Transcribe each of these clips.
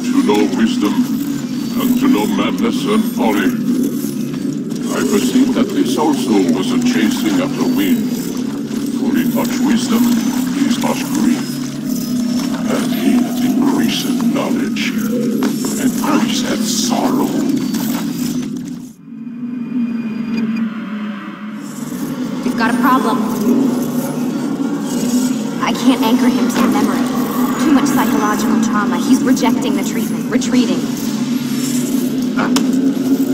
to know wisdom, and to know madness and folly. I perceive that this also was a chasing after wind. For in much wisdom is much grief. And he that increaseth knowledge increaseth sorrow. We've got a problem. I can't anchor him to the memory. Too much psychological trauma. He's rejecting the treatment, retreating.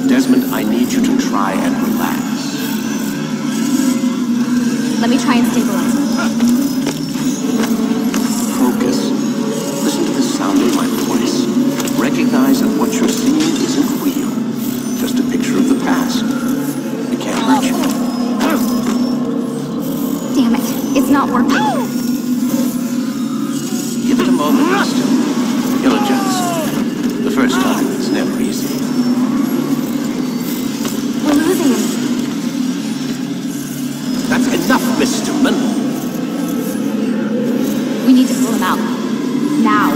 Desmond, I need you to try and relax. Let me try and stabilize him. Focus. Listen to the sound of my voice. Recognize that what you're seeing isn't real. Just a picture of the past. It can't hurt you. Damn it. It's not working. Give it a moment, mister. You'll adjust. The first time is never easy. We're losing him. That's enough, Mr. Mann. We need to pull him out. Now.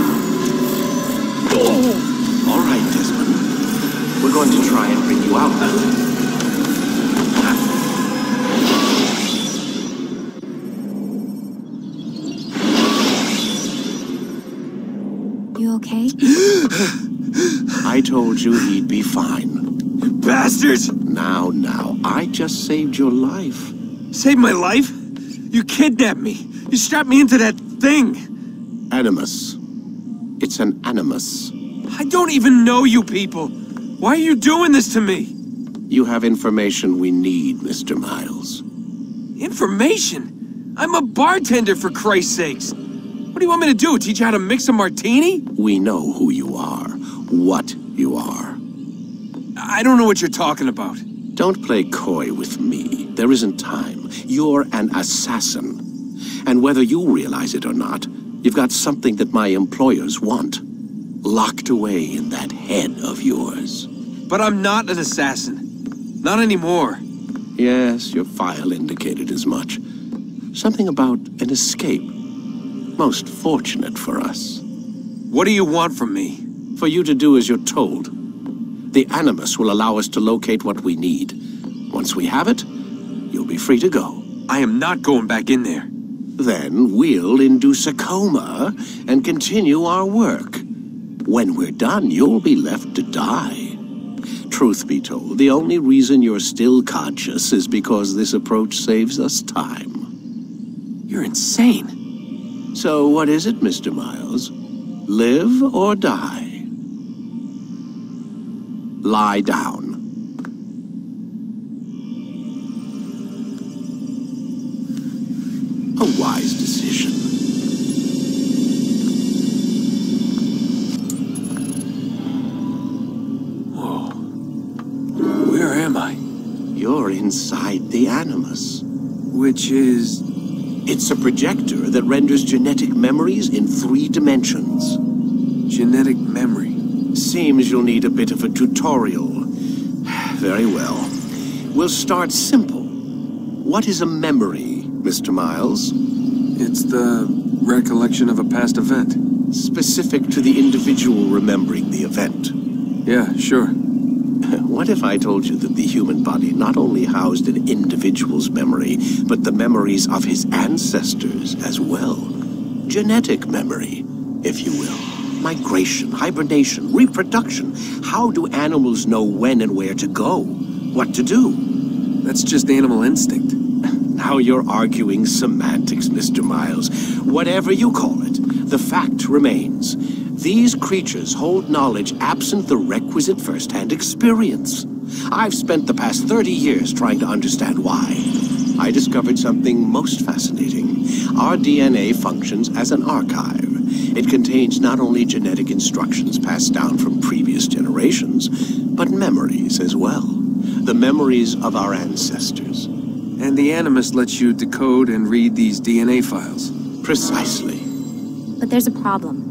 All right, Desmond. We're going to try and bring you out now. You okay? I told you he'd be fine. Bastards! Now, I just saved your life. Saved my life? You kidnapped me. You strapped me into that thing. Animus. It's an animus. I don't even know you people. Why are you doing this to me? You have information we need, Mr. Miles. Information? I'm a bartender, for Christ's sakes. What do you want me to do? Teach you how to mix a martini? We know who you are. What you are. I don't know what you're talking about. Don't play coy with me. There isn't time. You're an assassin. And whether you realize it or not, you've got something that my employers want. Locked away in that head of yours. But I'm not an assassin. Not anymore. Yes, your file indicated as much. Something about an escape. Most fortunate for us. What do you want from me? For you to do as you're told. The Animus will allow us to locate what we need. Once we have it, you'll be free to go. I am not going back in there. Then we'll induce a coma and continue our work. When we're done, you'll be left to die. Truth be told, the only reason you're still conscious is because this approach saves us time. You're insane. So what is it, Mr. Miles? Live or die? Lie down. A wise decision. Whoa. Where am I? You're inside the Animus. Which is... It's a projector that renders genetic memories in 3 dimensions. Genetic memory. Seems you'll need a bit of a tutorial. Very well. We'll start simple. What is a memory, Mr. Miles? It's the recollection of a past event. Specific to the individual remembering the event. Yeah, sure. What if I told you that the human body not only housed an individual's memory, but the memories of his ancestors as well? Genetic memory, if you will. Migration, hibernation, reproduction. How do animals know when and where to go? What to do? That's just animal instinct. Now you're arguing semantics, Mr. Miles. Whatever you call it, the fact remains. These creatures hold knowledge absent the requisite first-hand experience. I've spent the past 30 years trying to understand why. I discovered something most fascinating. Our DNA functions as an archive. It contains not only genetic instructions passed down from previous generations, but memories as well. The memories of our ancestors. And the Animus lets you decode and read these DNA files. Precisely. But there's a problem.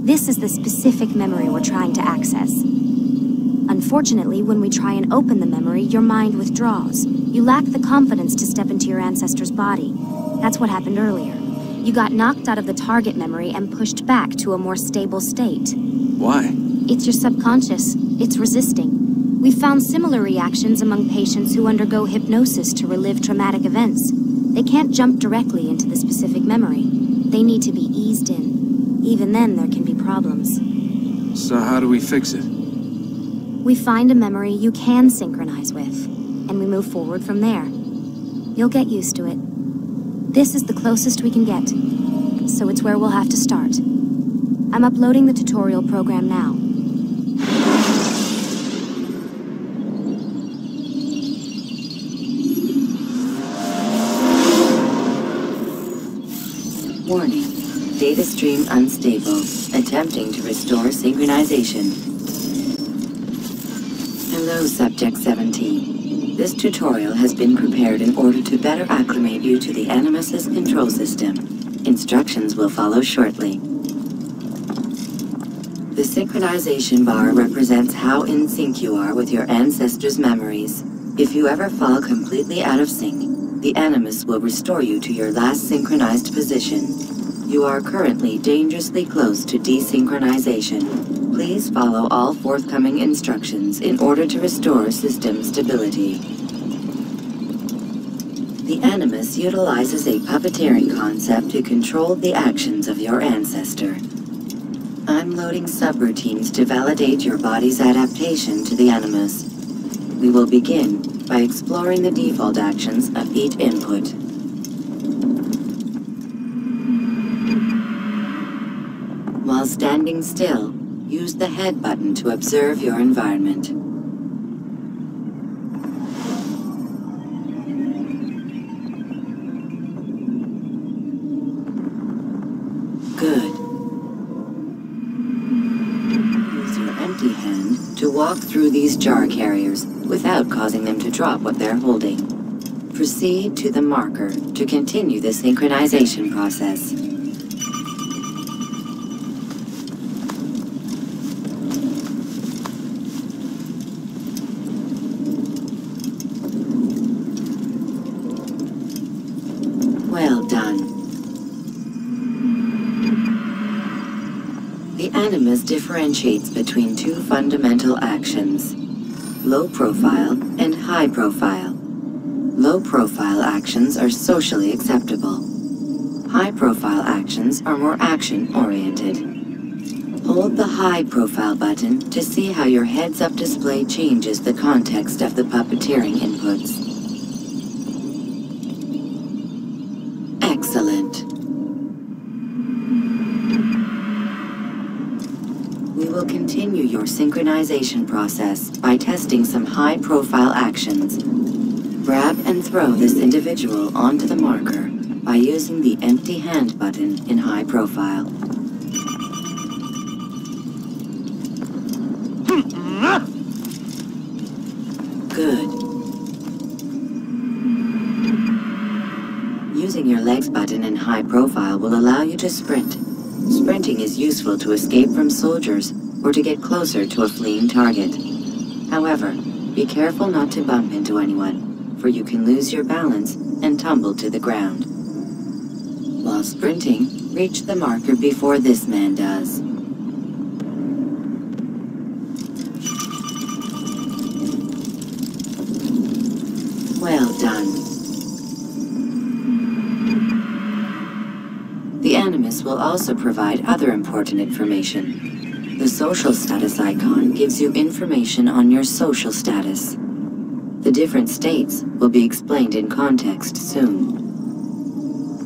This is the specific memory we're trying to access. Unfortunately, when we try and open the memory, your mind withdraws. You lack the confidence to step into your ancestor's body. That's what happened earlier. You got knocked out of the target memory and pushed back to a more stable state. Why? It's your subconscious. It's resisting. We've found similar reactions among patients who undergo hypnosis to relive traumatic events. They can't jump directly into the specific memory. They need to be eased in. Even then, there can be problems. So how do we fix it? We find a memory you can synchronize with, and we move forward from there. You'll get used to it. This is the closest we can get, so it's where we'll have to start. I'm uploading the tutorial program now. Warning. Data stream unstable. Attempting to restore synchronization. Hello, Subject 17. This tutorial has been prepared in order to better acclimate you to the Animus's control system. Instructions will follow shortly. The synchronization bar represents how in sync you are with your ancestors' memories. If you ever fall completely out of sync, the Animus will restore you to your last synchronized position. You are currently dangerously close to desynchronization. Please follow all forthcoming instructions in order to restore system stability. The Animus utilizes a puppeteering concept to control the actions of your ancestor. I'm loading subroutines to validate your body's adaptation to the Animus. We will begin by exploring the default actions of each input. While standing still, use the head button to observe your environment. Good. Use your empty hand to walk through these jar carriers without causing them to drop what they're holding. Proceed to the marker to continue the synchronization process. Well done. The Animus differentiates between two fundamental actions: low profile and high profile. Low profile actions are socially acceptable. High profile actions are more action oriented. Hold the high profile button to see how your heads up display changes the context of the puppeteering inputs. Excellent. We will continue your synchronization process by testing some high-profile actions. Grab and throw this individual onto the marker by using the empty hand button in high profile. Good. Using your legs button in high profile will allow you to sprint. Sprinting is useful to escape from soldiers or to get closer to a fleeing target. However, be careful not to bump into anyone, for you can lose your balance and tumble to the ground. While sprinting, reach the marker before this man does. Well done. The Animus will also provide other important information. The social status icon gives you information on your social status. The different states will be explained in context soon.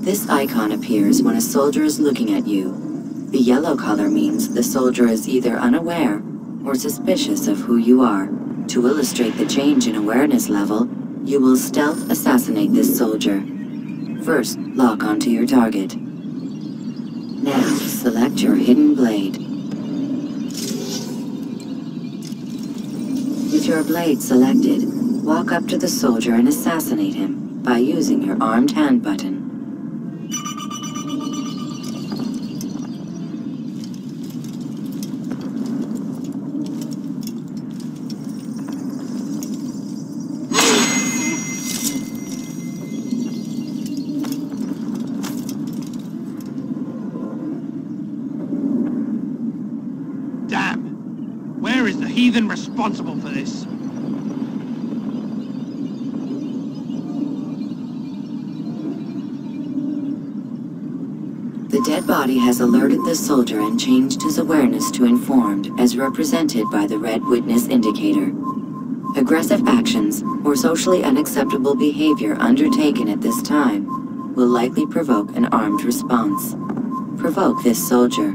This icon appears when a soldier is looking at you. The yellow color means the soldier is either unaware or suspicious of who you are. To illustrate the change in awareness level, you will stealth assassinate this soldier. First, lock onto your target. Now, select your hidden blade. With your blade selected, walk up to the soldier and assassinate him by using your armed hand button. Where is the heathen responsible for this? The dead body has alerted the soldier and changed his awareness to informed, as represented by the red witness indicator. Aggressive actions or socially unacceptable behavior undertaken at this time will likely provoke an armed response. Provoke this soldier.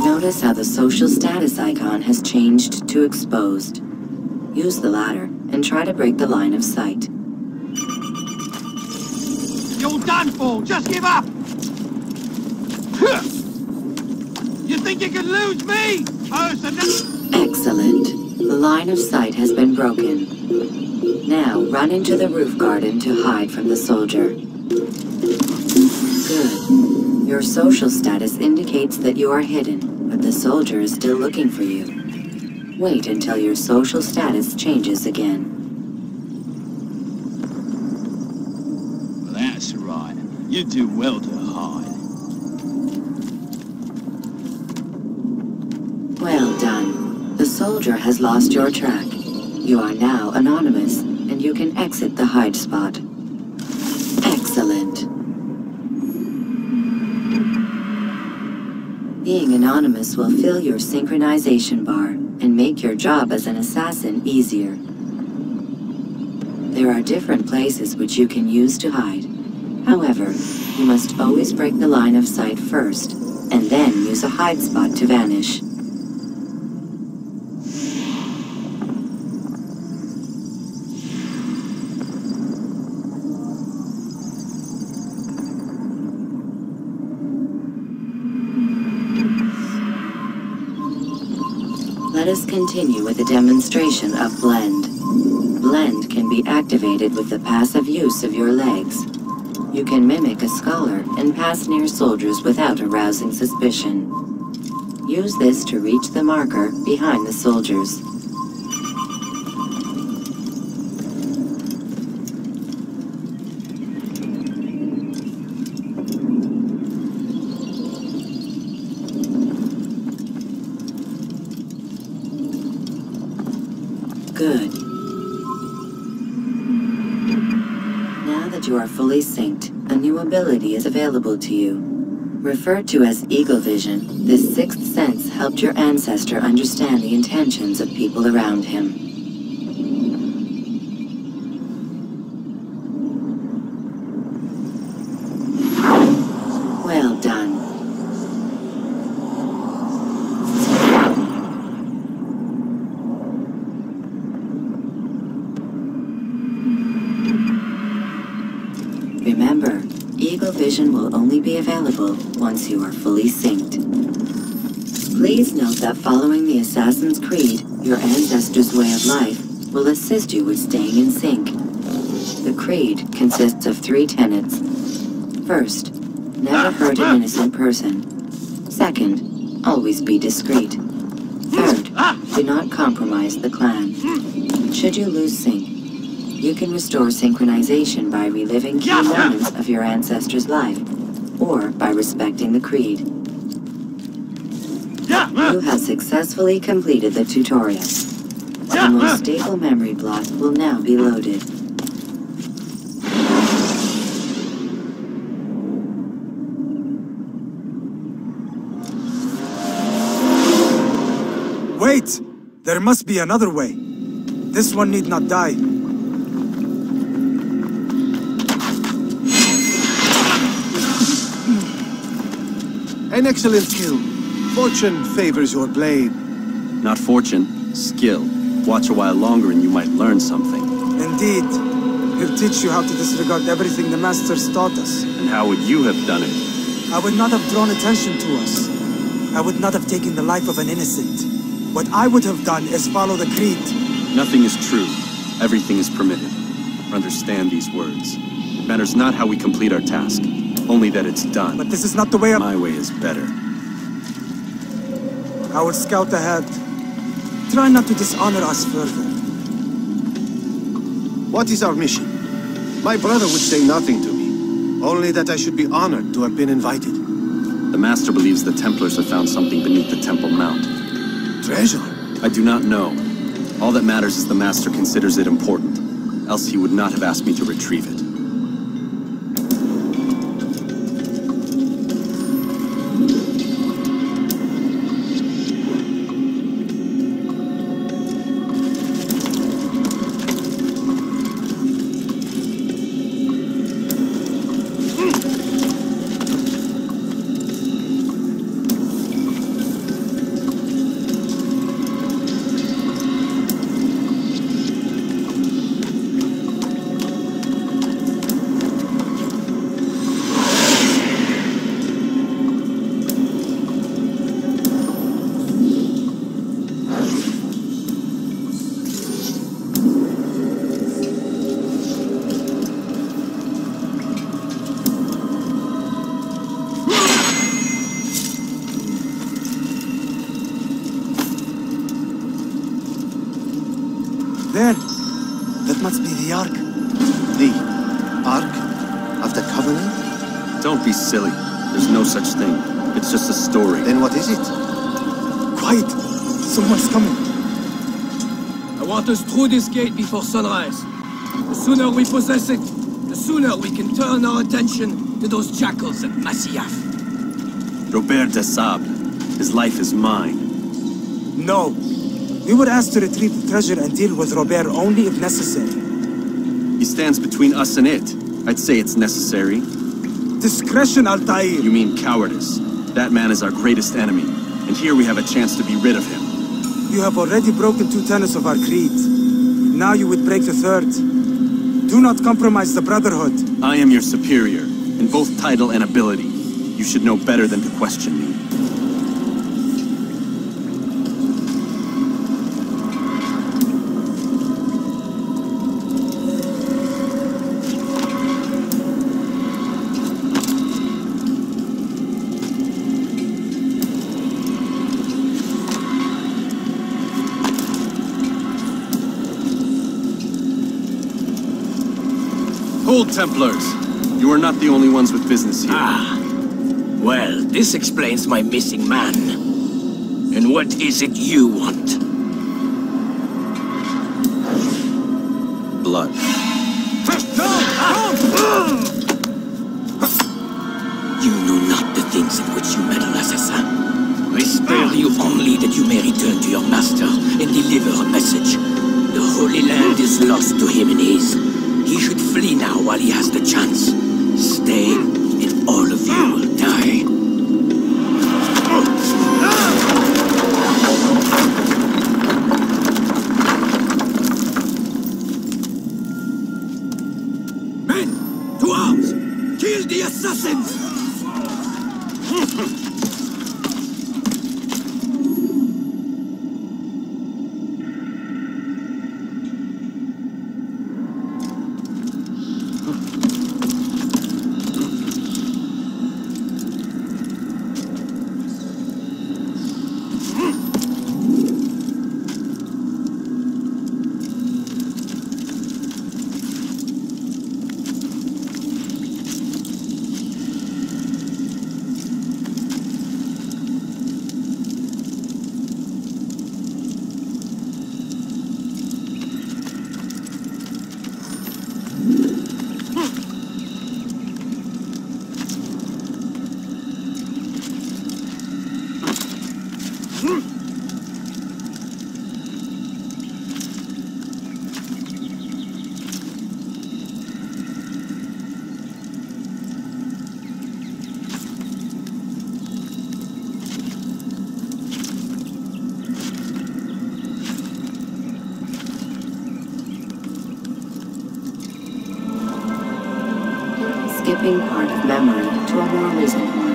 Notice how the social status icon has changed to exposed. Use the ladder and try to break the line of sight. You're done for! Just give up! You think you can lose me? Oh, so Excellent. The line of sight has been broken. Now run into the roof garden to hide from the soldier. Good. Your social status indicates that you are hidden, but the soldier is still looking for you. Wait until your social status changes again. That's right. You do well to hide. Well done. The soldier has lost your track. You are now anonymous, and you can exit the hide spot. Excellent. Being anonymous will fill your synchronization bar and make your job as an assassin easier. There are different places which you can use to hide. However, you must always break the line of sight first, and then use a hide spot to vanish. Let us continue with a demonstration of Blend. Blend can be activated with the passive use of your legs. You can mimic a scholar and pass near soldiers without arousing suspicion. Use this to reach the marker behind the soldiers. Good. Now that you are fully synced, a new ability is available to you. Referred to as Eagle Vision, this sixth sense helped your ancestor understand the intentions of people around him. Well done. Remember, Eagle Vision will only be available once you are fully synced. Please note that following the Assassin's Creed, your ancestors' way of life will assist you with staying in sync. The Creed consists of 3 tenets. First, never hurt an innocent person. Second, always be discreet. Third, do not compromise the clan. Should you lose sync, you can restore synchronization by reliving key moments of your ancestor's life, or by respecting the Creed. You have successfully completed the tutorial. The most stable memory block will now be loaded. Wait! There must be another way. This one need not die. An excellent skill. Fortune favors your blade. Not fortune, skill. Watch a while longer and you might learn something. Indeed. He'll teach you how to disregard everything the Masters taught us. And how would you have done it? I would not have drawn attention to us. I would not have taken the life of an innocent. What I would have done is follow the Creed. Nothing is true. Everything is permitted. Understand these words. It matters not how we complete our task, only that it's done. But this is not the way My way is better. I will scout ahead. Try not to dishonor us further. What is our mission? My brother would say nothing to me. Only that I should be honored to have been invited. The Master believes the Templars have found something beneath the Temple Mount. Treasure? I do not know. All that matters is the Master considers it important. Else he would not have asked me to retrieve it. There! That must be the Ark. The Ark of the Covenant? Don't be silly. There's no such thing. It's just a story. Then what is it? Quiet! Someone's coming. I want us through this gate before sunrise. The sooner we possess it, the sooner we can turn our attention to those jackals at Masyaf. Robert de Sable. His life is mine. No. We were asked to retrieve the treasure and deal with Robert only if necessary. He stands between us and it. I'd say it's necessary. Discretion, Altair! You mean cowardice. That man is our greatest enemy, and here we have a chance to be rid of him. You have already broken 2 tenets of our creed. Now you would break the 3rd. Do not compromise the Brotherhood. I am your superior, in both title and ability. You should know better than to question me. Hold, Templars! You are not the only ones with business here. Well, this explains my missing man. And what is it you want? Blood. You know not the things in which you meddle, assassin. I spare you only that you may return to your master and deliver a message. The Holy Land is lost to him and his. He should flee now while he has the chance. Stay, and all of you will die. Men, to arms! Kill the assassins! Skipping part of memory to a more recent one.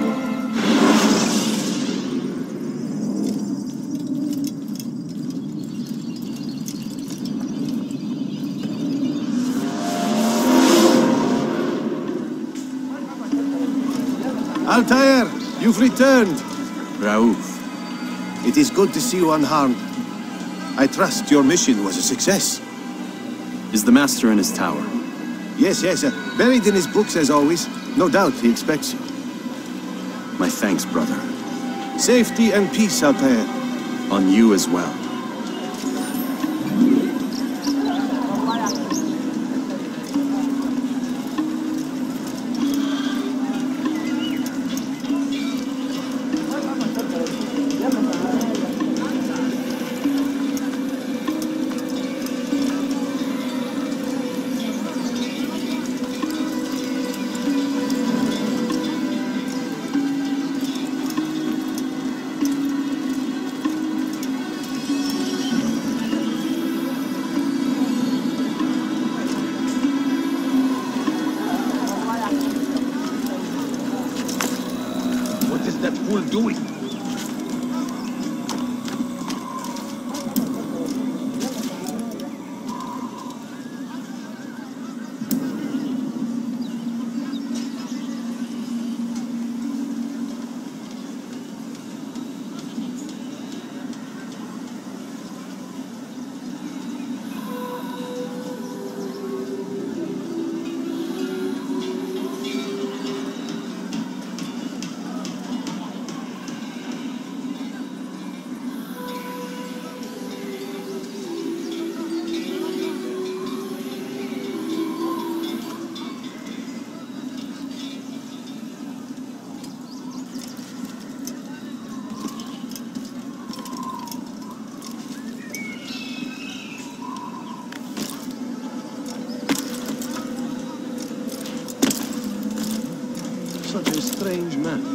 Altair, you've returned. Raouf. It is good to see you unharmed. I trust your mission was a success. Is the Master in his tower? Yes, buried in his books as always. No doubt he expects you. My thanks, brother. Safety and peace out there. On you as well. Doing? Such a strange man.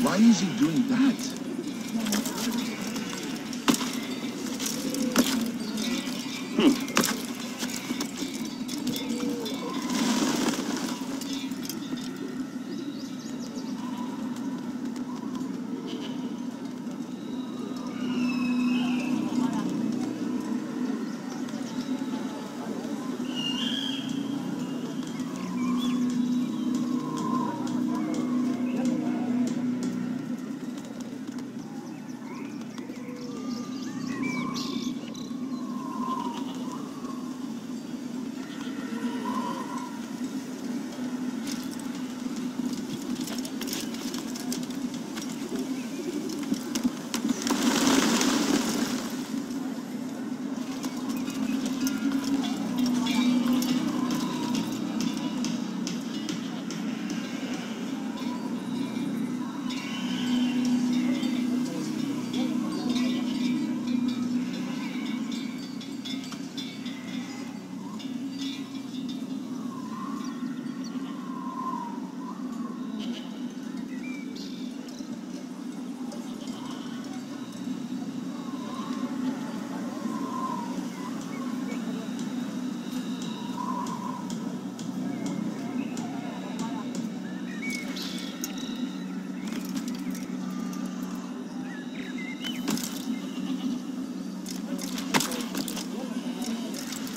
Why is he doing that?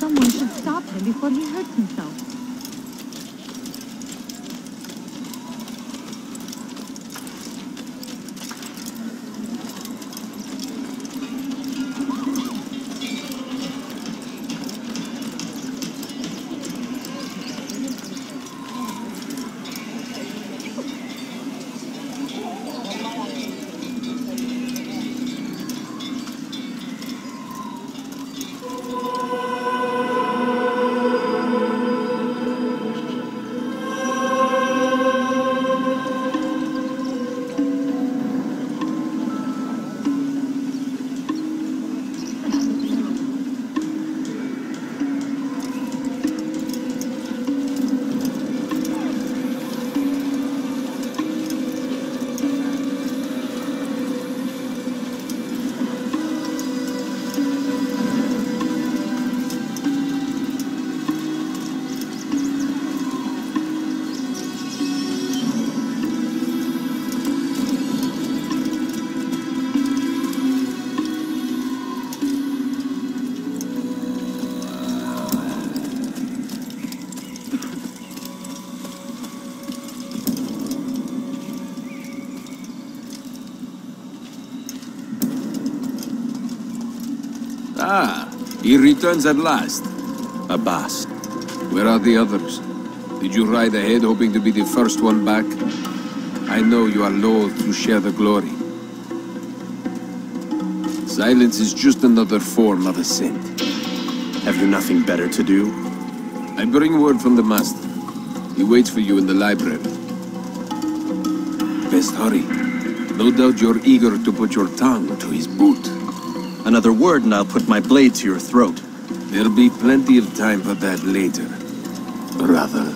Someone should stop him before he hurts himself. Ah, he returns at last. Abbas. Where are the others? Did you ride ahead hoping to be the first one back? I know you are loath to share the glory. Silence is just another form of assent. Have you nothing better to do? I bring word from the Master. He waits for you in the library. Best hurry. No doubt you're eager to put your tongue to his boot. Another word and I'll put my blade to your throat. There'll be plenty of time for that later, brother.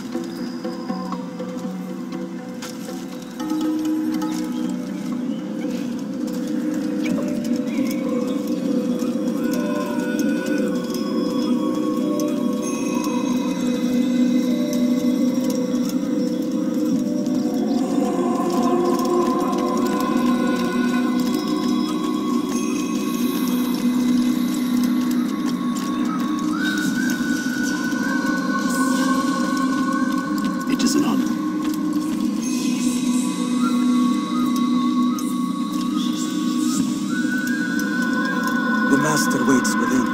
The Master waits within.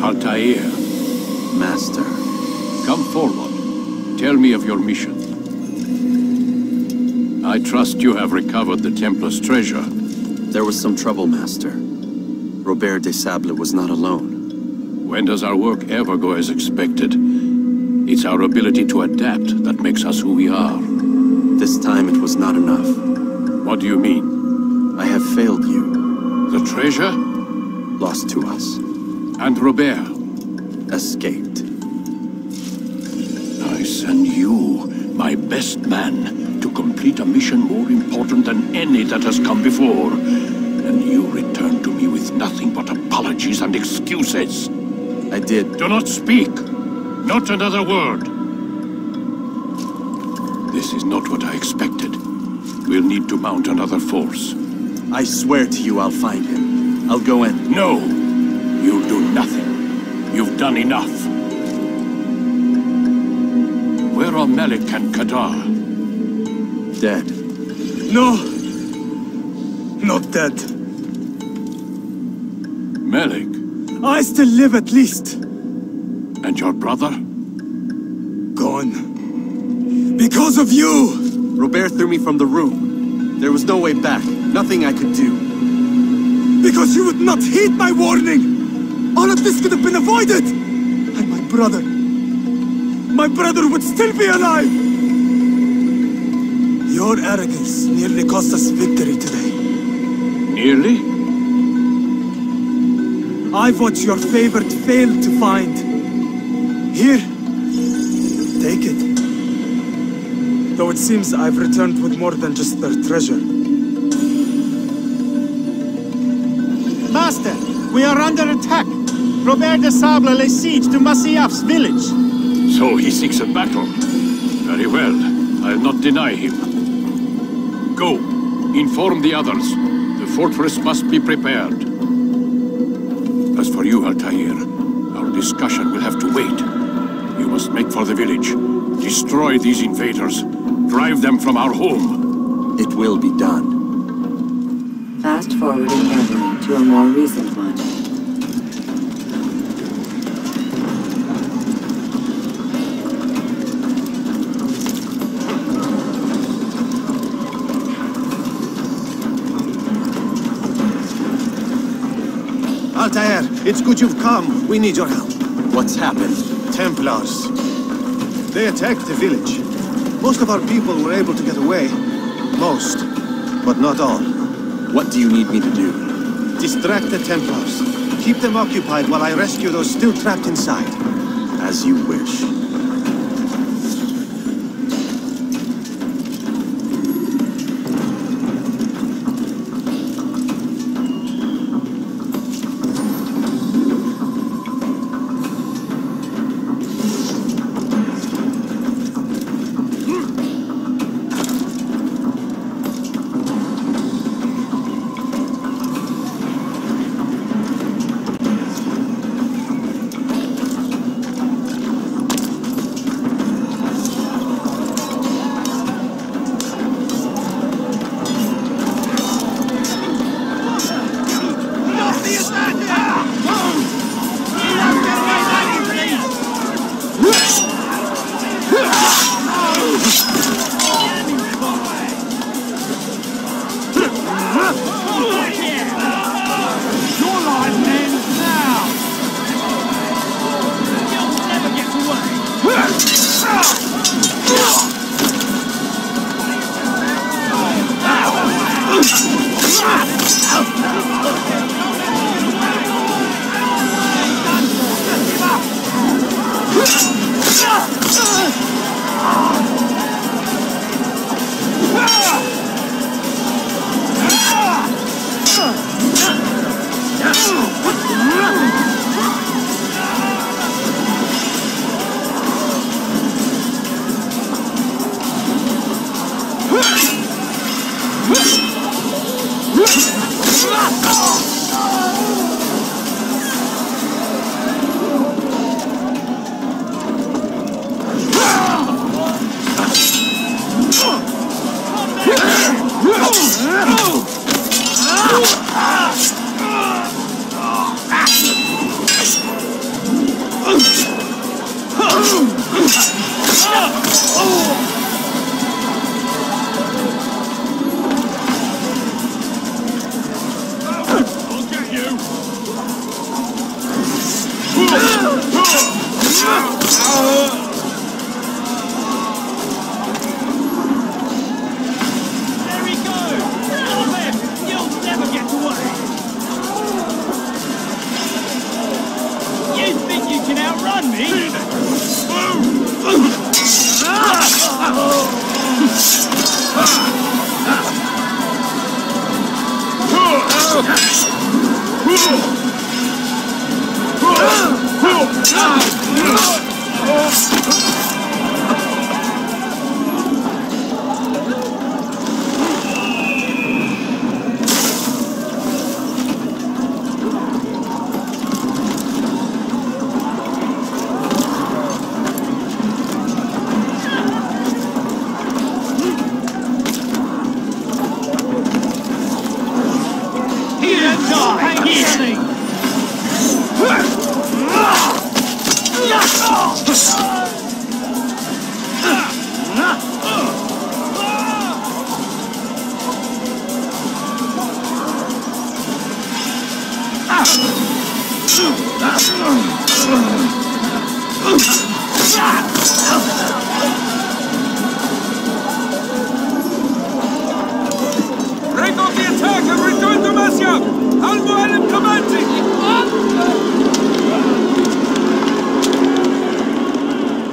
Altair, Master. come forward. Tell me of your mission. I trust you have recovered the Templar's treasure. There was some trouble, Master. Robert de Sable was not alone. When does our work ever go as expected? It's our ability to adapt that makes us who we are. This time it was not enough. What do you mean? I have failed you. The treasure? Lost to us. And Robert? Escaped. I send you, my best man, to complete a mission more important than any that has come before. And you return to me with nothing but apologies and excuses. I did. Do not speak. Not another word. This is not what I expected. We'll need to mount another force. I swear to you I'll find him. I'll go in. No! You'll do nothing. You've done enough. Where are Malik and Kadar? Dead. No! Not dead. Malik? I still live at least. And your brother? Gone. Because of you! Robert threw me from the room. There was no way back. Nothing I could do. Because you would not heed my warning! All of this could have been avoided! And my brother would still be alive! Your arrogance nearly cost us victory today. Nearly? I've watched your favorite fail to find. Here, take it. Though it seems I've returned with more than just their treasure. Master, we are under attack. Robert de Sable lays siege to Masyaf's village. So he seeks a battle. Very well. I'll not deny him. Go. Inform the others. The fortress must be prepared. As for you, Altair, our discussion will have to wait. You must make for the village. Destroy these invaders. Drive them from our home. It will be done. Fast forwarding memory to a more recent one. Altair, it's good you've come. We need your help. What's happened? Templars. They attacked the village. Most of our people were able to get away. Most, but not all. What do you need me to do? Distract the Templars. Keep them occupied while I rescue those still trapped inside. As you wish. on me! Break off the attack and return to Masyaf! Al-Mu'alim commanding!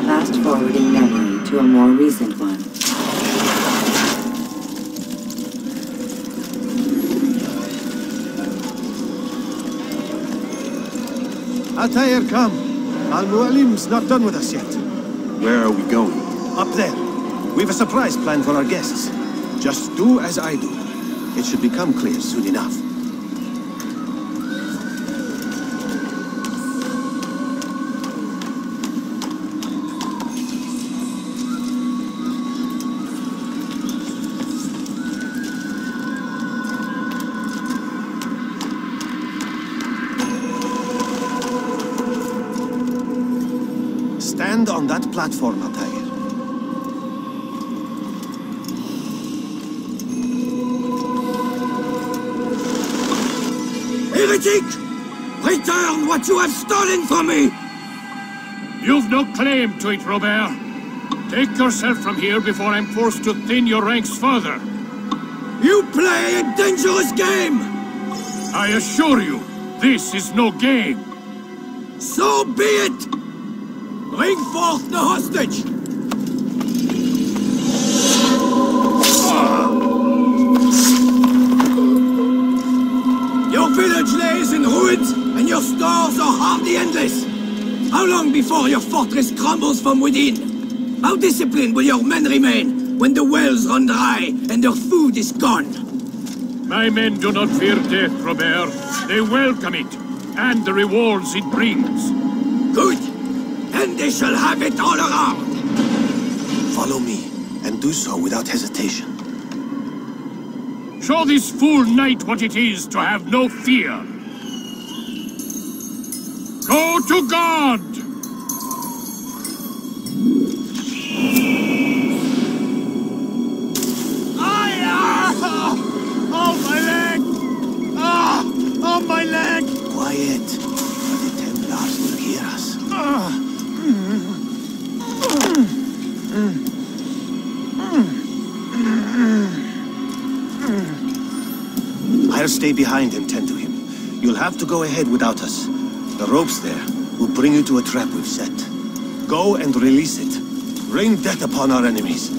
Fast forwarding memory to a more recent one. Altair, come. Al-Mu'alim's not done with us yet. Where are we going? Up there. We've a surprise plan for our guests. Just do as I do. It should become clear soon enough. Stand on that platform, Altair. Heretic! Return what you have stolen from me! You've no claim to it, Robert. Take yourself from here before I'm forced to thin your ranks further. You play a dangerous game! I assure you, this is no game. So be it! Bring forth the hostage! Your village lays in ruins, and your stores are hardly endless. How long before your fortress crumbles from within? How disciplined will your men remain when the wells run dry and their food is gone? My men do not fear death, Robert. They welcome it, and the rewards it brings. Good! And they shall have it all around! Follow me, and do so without hesitation. Show this fool knight what it is to have no fear. Go to God! Oh, my leg! Ah! Oh, my leg! Quiet, or the Templars will hear us. I'll stay behind and tend to him. You'll have to go ahead without us. The ropes there will bring you to a trap we've set. Go and release it. Rain death upon our enemies.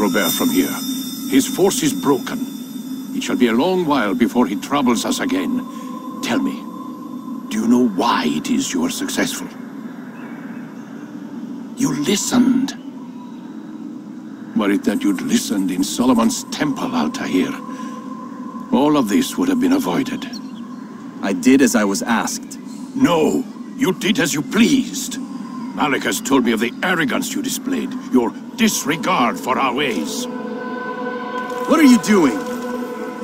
Robert from here. His force is broken. It shall be a long while before he troubles us again. Tell me, do you know why it is you are successful? You listened. Were it that you'd listened in Solomon's temple, Altair, all of this would have been avoided. I did as I was asked. No, you did as you pleased. Malik has told me of the arrogance you displayed, your disregard for our ways. What are you doing?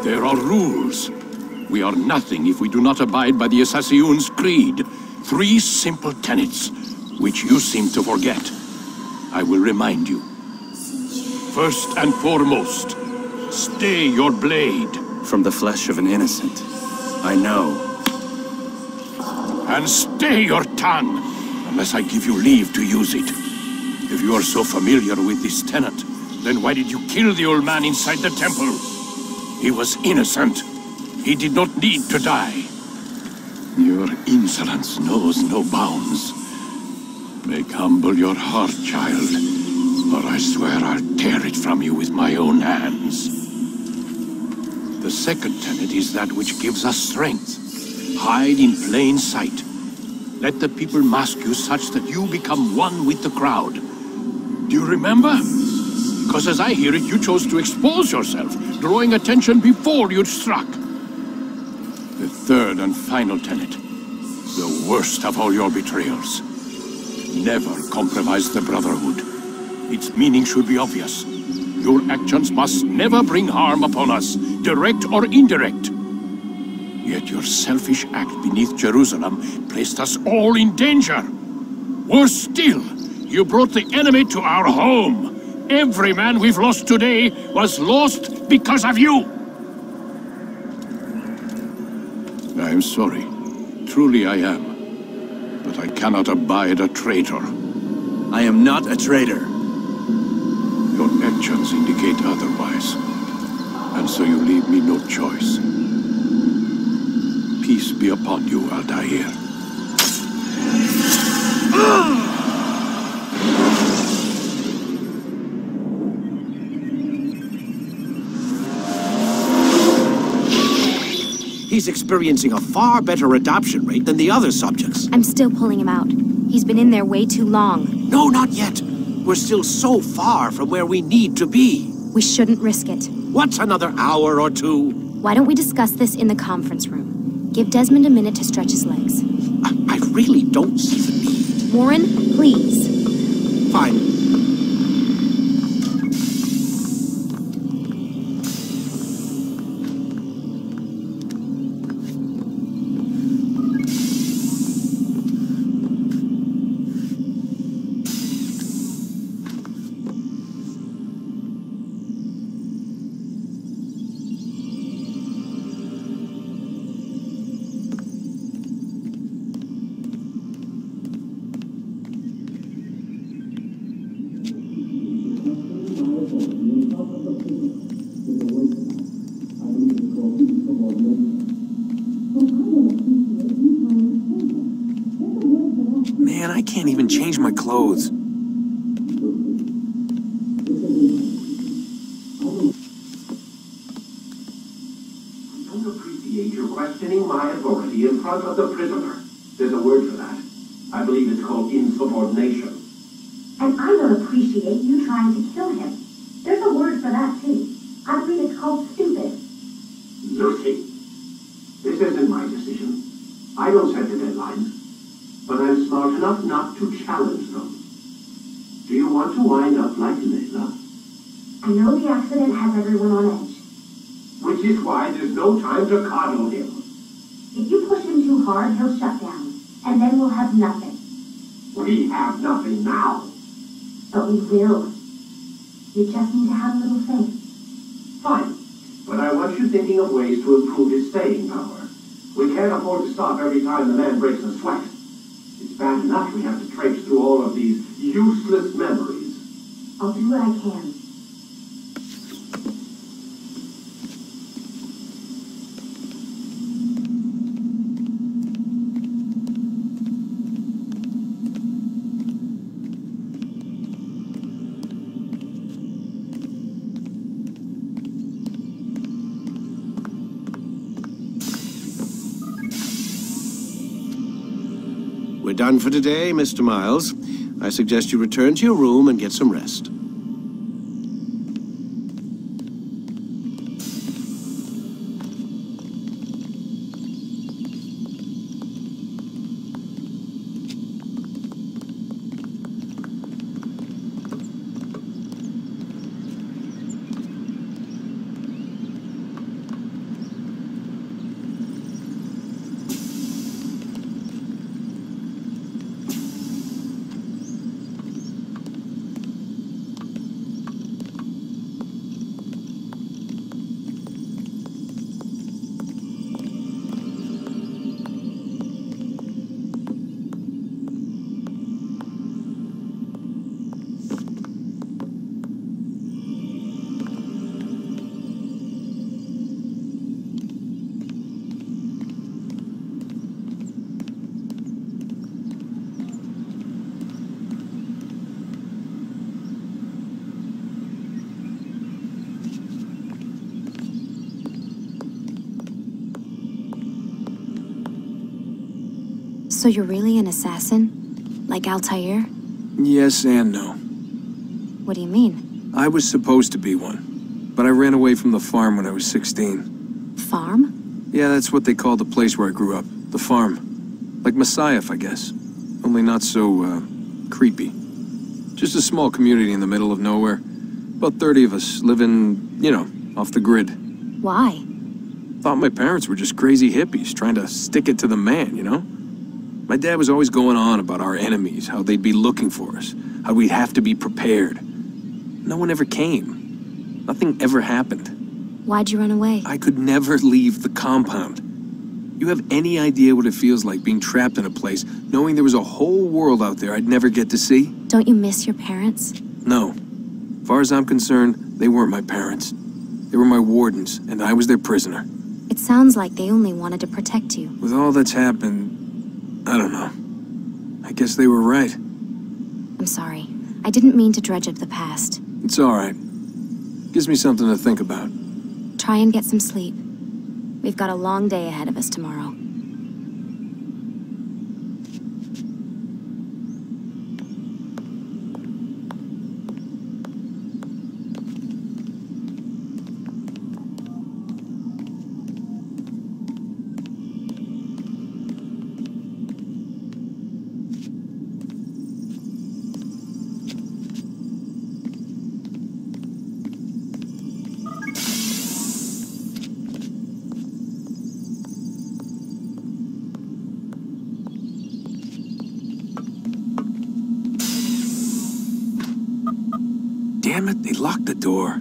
There are rules. We are nothing if we do not abide by the Assassin's creed. 3 simple tenets, which you seem to forget. I will remind you. First and foremost, stay your blade. From the flesh of an innocent. I know. And stay your tongue, unless I give you leave to use it. If you are so familiar with this tenet, then why did you kill the old man inside the temple? He was innocent. He did not need to die. Your insolence knows no bounds. Make humble your heart, child, or I swear I'll tear it from you with my own hands. The second tenet is that which gives us strength. Hide in plain sight. Let the people mask you such that you become one with the crowd. Do you remember? Because as I hear it, you chose to expose yourself, drawing attention before you'd struck. The third and final tenet, the worst of all your betrayals. Never compromise the Brotherhood. Its meaning should be obvious. Your actions must never bring harm upon us, direct or indirect. Yet your selfish act beneath Jerusalem placed us all in danger. Worse still, you brought the enemy to our home. Every man we've lost today was lost because of you. I am sorry. Truly I am. But I cannot abide a traitor. I am not a traitor. Your actions indicate otherwise. And so you leave me no choice. Peace be upon you, Altair. He's experiencing a far better adoption rate than the other subjects. I'm still pulling him out. He's been in there way too long. No, not yet. We're still so far from where we need to be. We shouldn't risk it. What's another hour or 2? Why don't we discuss this in the conference room? Give Desmond a minute to stretch his legs. I really don't see the need. Warren, please. Fine. Man, I can't even change my clothes. I don't appreciate you questioning my authority in front of the prisoner. There's a word for that. I believe it's called insubordination. And I don't appreciate you trying to kill him. There's a word for that, too. I believe it's called stupid. Lucy, this isn't my decision. I don't set the deadlines. But I'm smart enough not to challenge them. Do you want to wind up like Layla? I know the accident has everyone on edge. Which is why there's no time to coddle him. If you push him too hard, he'll shut down. And then we'll have nothing. We have nothing now. But we will. You just need to have a little faith. Fine. But I want you thinking of ways to improve his staying power. We can't afford to stop every time the man breaks a sweat. It's bad enough we have to traipse through all of these useless memories. I'll do what I can. We're done for today, Mr. Miles. I suggest you return to your room and get some rest. So you're really an assassin? Like Altair? Yes and no. What do you mean? I was supposed to be one, but I ran away from the farm when I was 16. Farm? Yeah, that's what they called the place where I grew up. The farm. Like Masyaf, I guess. Only not so, creepy. Just a small community in the middle of nowhere. About 30 of us living, you know, off the grid. Why? Thought my parents were just crazy hippies trying to stick it to the man, you know? My dad was always going on about our enemies, how they'd be looking for us, how we'd have to be prepared. No one ever came. Nothing ever happened. Why'd you run away? I could never leave the compound. You have any idea what it feels like being trapped in a place, knowing there was a whole world out there I'd never get to see? Don't you miss your parents? No. Far as I'm concerned, they weren't my parents. They were my wardens, and I was their prisoner. It sounds like they only wanted to protect you. With all that's happened, I don't know. I guess they were right. I'm sorry. I didn't mean to dredge up the past. It's all right. Gives me something to think about. Try and get some sleep. We've got a long day ahead of us tomorrow. Damn it, they locked the door.